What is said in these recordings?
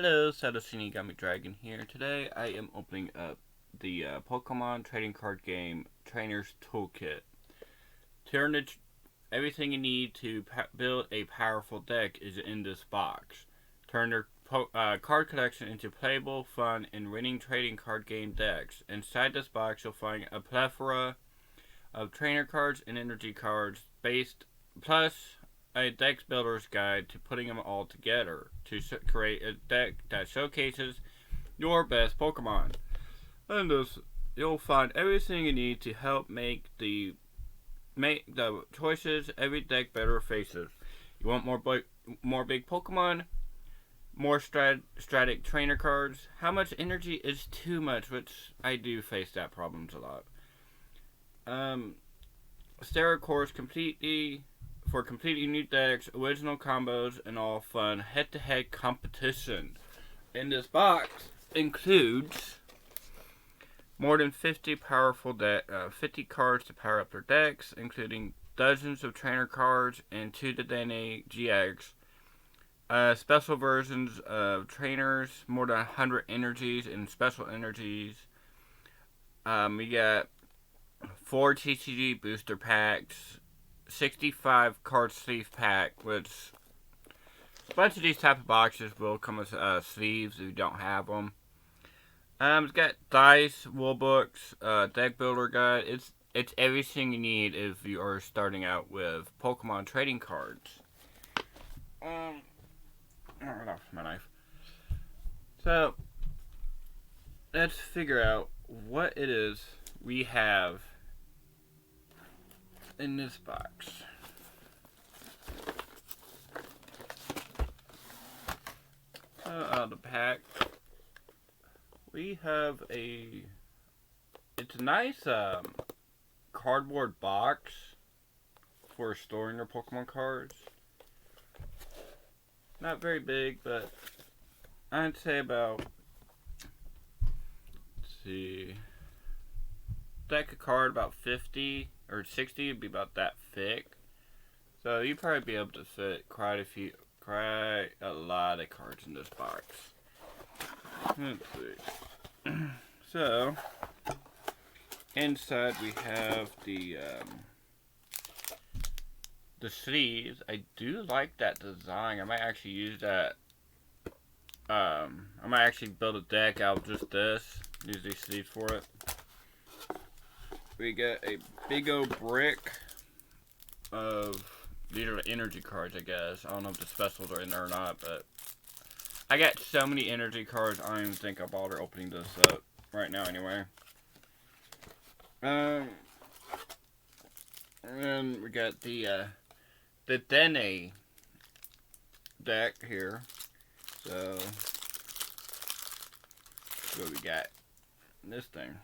Hello, ShadowShinigamiDragon here. Today I am opening up the Pokemon trading card game Trainer's Toolkit. Everything you need to build a powerful deck is in this box. Turn your card collection into playable, fun, and winning trading card game decks. Inside this box you'll find a plethora of trainer cards and energy cards plus a deck builder's guide to putting them all together to create a deck that showcases your best Pokemon. And this, you'll find everything you need to help make the choices every deck better faces. You want more big Pokemon, more strategic trainer cards. How much energy is too much? Which I do face that problems a lot. Stereo cores for completely new decks, original combos, and all fun head-to-head competition. In this box includes more than 50 50 cards to power up their decks, including dozens of trainer cards and 2 Dedenne GX. Special versions of trainers, more than 100 energies and special energies. We got 4 TCG booster packs, 65 card sleeve pack, which a bunch of these type of boxes will come with sleeves if you don't have them. It's got dice, rule books, deck builder guide. It's everything you need if you are starting out with Pokemon trading cards. Oh, right off my knife. So let's figure out what it is we have in this box. Out of the pack, we have it's a nice cardboard box for storing your Pokemon cards. Not very big, but I'd say about, let's see, deck of card about 50 or 60 would be about that thick. So you'd probably be able to fit quite a lot of cards in this box. Let's see. So inside we have the sleeves. I do like that design. I might actually use that. I might actually build a deck out of just this. Use these sleeves for it. We got a big old brick of, these are the energy cards, I guess. I don't know if the specials are in there or not, but I got so many energy cards, I don't even think I'll bother opening this up right now anyway. And then we got the Dedenne deck here. So, what we got in this thing.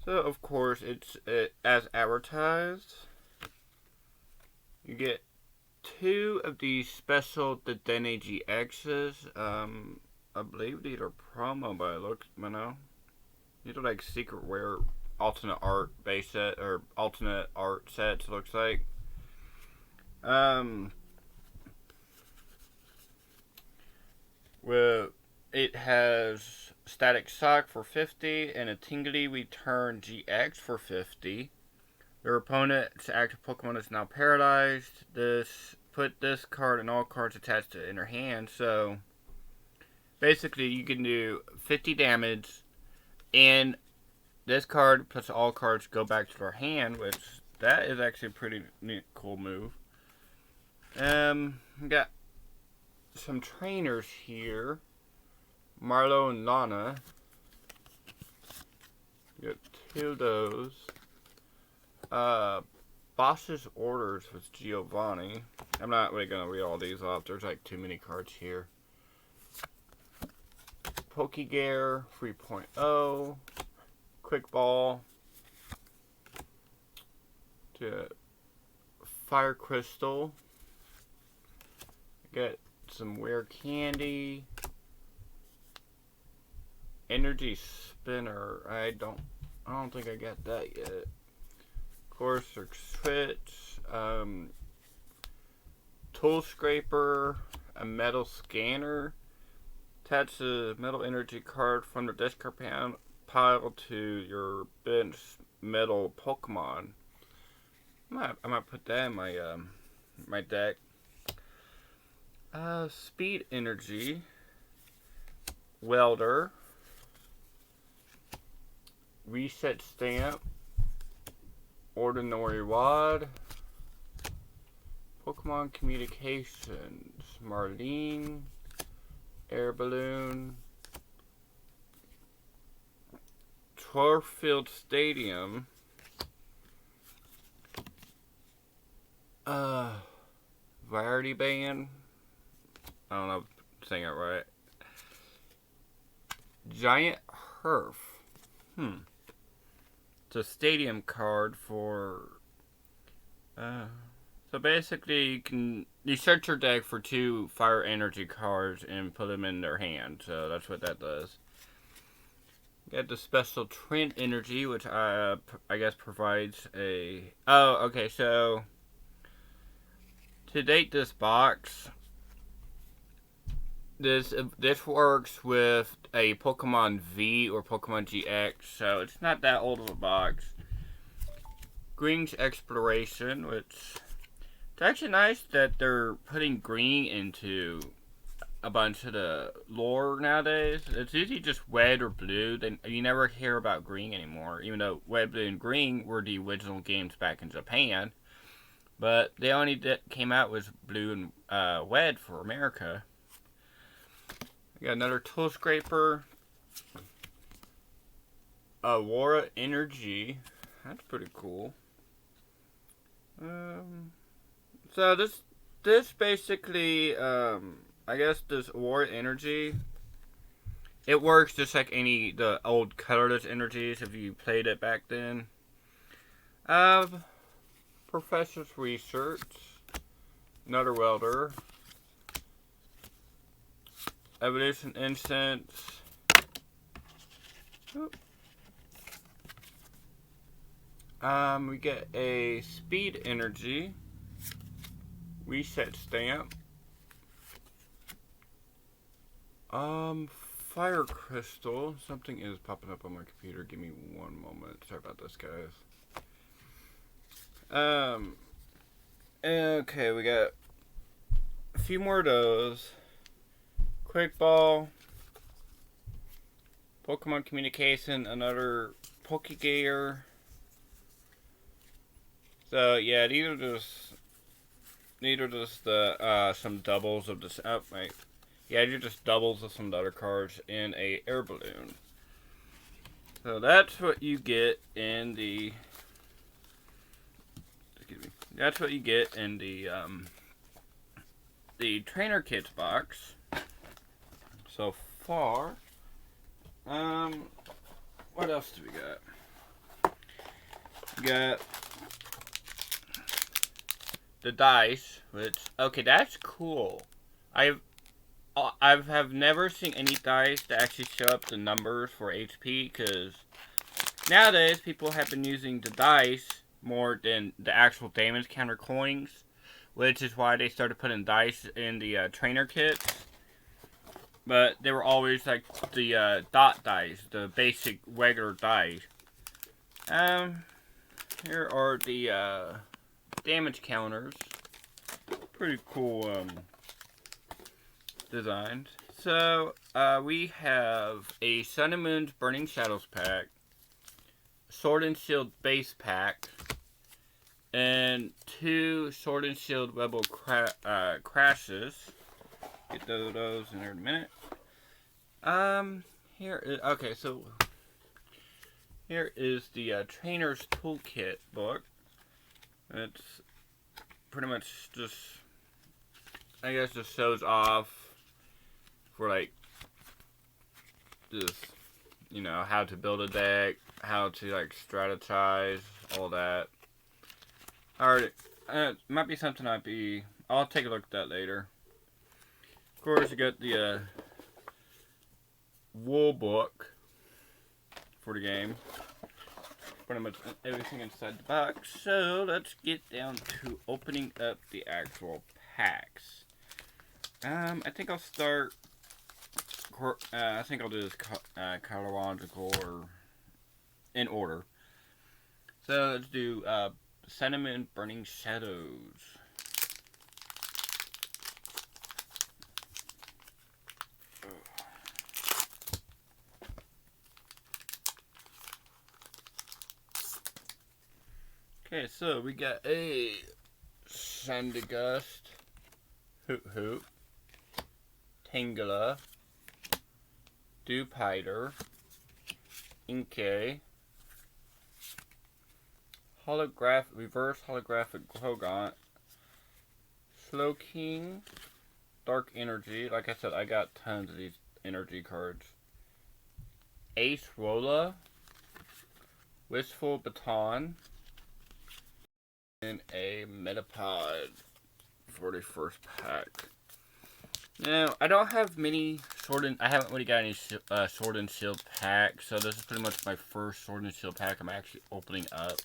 So, of course, it's as advertised. You get 2 of these special Dedenne GXs. I believe these are promo, but it looks, these are like secret rare alternate art base set, or alternate art sets, looks like. Well, it has Static Shock for 50 and a Tingly Return GX for 50. Your opponent's active Pokemon is now paralyzed. Put this card and all cards attached to it in their hand. So basically you can do 50 damage and this card plus all cards go back to their hand, which that is actually a pretty neat, cool move. We got some trainers here. Marlo and Lana. Got 2 of those. Boss's Orders with Giovanni. I'm not really gonna read all these off. There's like too many cards here. Pokegear 3.0. Quick Ball. To Fire Crystal. Got some rare candy. Energy Spinner. I don't think I got that yet. Of course, there's Switch. tool scraper, a metal scanner. Attach the metal energy card from the discard pile to your bench metal Pokemon. I might put that in my deck. Speed energy, welder, reset stamp, ordinary wad, Pokemon communications, Marlene, air balloon, Torfield Stadium, Variety Band. I don't know if I'm saying it right. Giant Herf. It's a stadium card for. So basically, you search your deck for 2 fire energy cards and put them in their hand. So that's what that does. You got the special Trent energy, which I guess provides a. Oh, okay. So to date, this box. This works with a Pokemon V or Pokemon GX, so it's not that old of a box. Green's Exploration, which it's actually nice that they're putting green into a bunch of the lore nowadays. It's usually just red or blue. You never hear about green anymore, even though red, blue, and green were the original games back in Japan. But they only came out with blue and red for America. We got another tool scraper. Aurora Energy. That's pretty cool. So this basically, I guess this Aurora Energy, it works just like the old colorless energies if you played it back then. Professor's Research. Another welder. Evolution Instance. We get a Speed Energy. Reset Stamp. Fire Crystal. Something is popping up on my computer. Give me one moment. Sorry about this, guys. Okay, we got a few more of those. Quick Ball, Pokemon Communication, another Pokegear. So yeah, these are just the some doubles of this. Oh wait, yeah, these are just doubles of some other cards in a air balloon. So that's what you get in the. Excuse me. That's what you get in the trainer kits box. So far, what else do we got? We got the dice, which, okay, that's cool. I have never seen any dice that actually show up the numbers for HP, because nowadays people have been using the dice more than the actual damage counter coins, which is why they started putting dice in the trainer kits. But they were always like the dot dice, the basic regular dice. Here are the damage counters. Pretty cool designs. So we have a Sun and Moon's Burning Shadows pack, Sword and Shield base pack, and 2 Sword and Shield Rebel crashes. Get those in there in a minute. Okay, so here is the Trainer's Toolkit book. It's pretty much just, I guess, just shows off for like just, you know, how to build a deck, how to like strategize, all that. Alright, it might be something I'll take a look at that later. Of course, you got the wool book for the game. Pretty much everything inside the box. So let's get down to opening up the actual packs. I think I'll start. I think I'll do this chronological or in order. So let's do Sentiment Burning Shadows. Okay, so we got a Sandygust, Hoot Hoot, Tangela, Dewpider, Inkay, Reverse Holographic Grogont, Slowking, Dark Energy. Like I said, I got tons of these energy cards. Ace Rolla, Wistful Baton, and a Metapod for the first pack. Now, I don't have many I haven't really got any Sword and Shield packs, so this is pretty much my first Sword and Shield pack I'm actually opening up.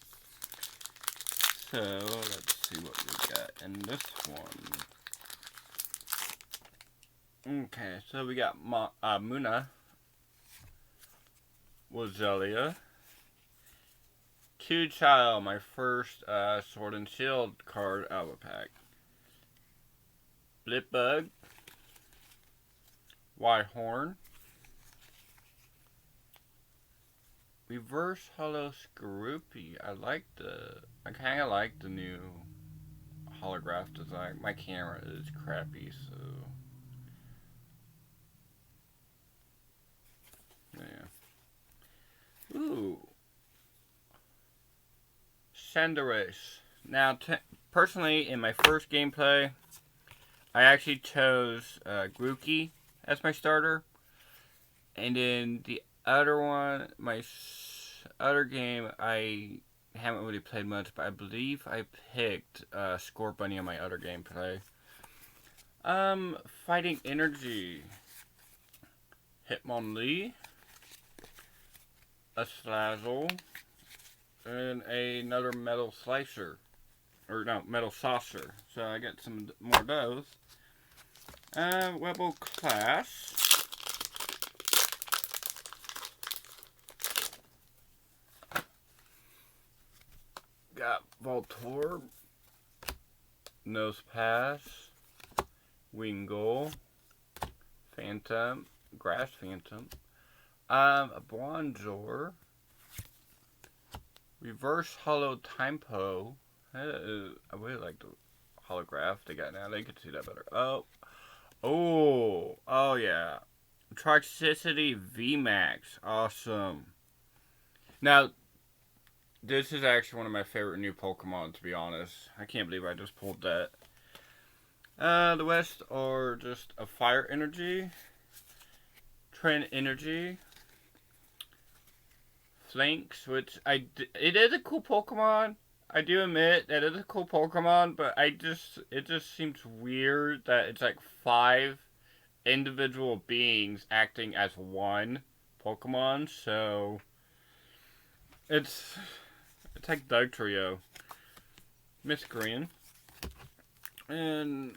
So, let's see what we got in this one. Okay, so we got Muna, Wazelia, Child, my first Sword and Shield card out of a pack. Blipbug, Whitehorn, Reverse Holo Skorupi. I kind of like the new holograph design. My camera is crappy, so yeah. Ooh. Cinderace. Now, personally, in my first gameplay, I actually chose Grookey as my starter. And in the other one, my other game, I haven't really played much, but I believe I picked Scorbunny on my other gameplay. Fighting Energy. Hitmonlee. A Slazzle. And another Metal Slicer. Or no, Metal Saucer. So I got some more of those. Webble Class. Got Voltorb. Nosepass. Wingull. Phantom. Grass Phantom. A Bronzor. Reverse Holo Tympole. I really like the holograph they got now. They could see that better. Oh yeah. Toxicity VMAX. Awesome. Now, this is actually one of my favorite new Pokemon, to be honest. I can't believe I just pulled that. The rest are just a Fire Energy, Trend Energy, Flanks, which it is a cool Pokemon. I do admit that it's a cool Pokemon, but it just seems weird that it's like 5 individual beings acting as one Pokemon. So it's like Dugtrio, Miscreant, and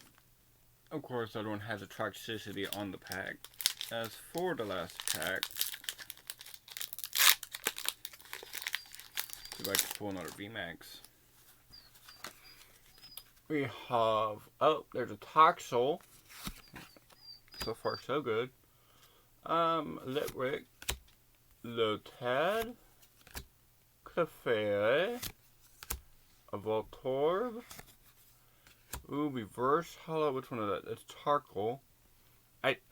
of course the other one has a Toxicity on the pack. As for the last pack, see if I can pull another VMAX. We have, there's a Toxel. So far, so good. Litwick, Lotad, Clefairy, a Voltorb. Ooh, Reverse Holo. Which one is that? It's Tarkle. That's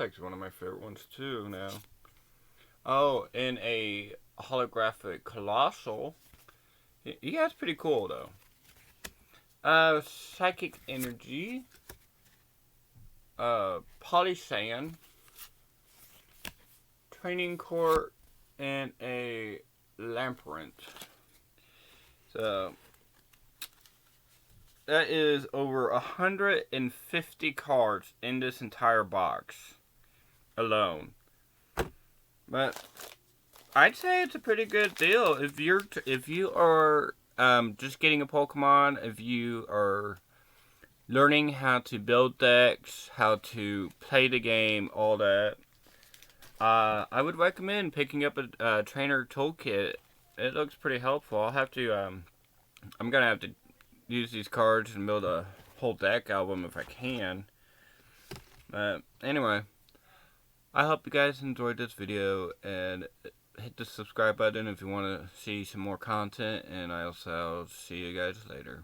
actually one of my favorite ones too now. Oh, and a holographic Colossal. Yeah, it's pretty cool though. Psychic Energy. Polysand. Training Court. And a Lampent. So that is over 150 cards in this entire box alone. But I'd say it's a pretty good deal if you are just getting a Pokemon, if you are learning how to build decks, how to play the game, all that. I would recommend picking up a trainer toolkit. It looks pretty helpful. I'll have to, I'm gonna have to use these cards and build a whole deck album if I can. But anyway, I hope you guys enjoyed this video, and hit the subscribe button if you want to see some more content, and I'll see you guys later.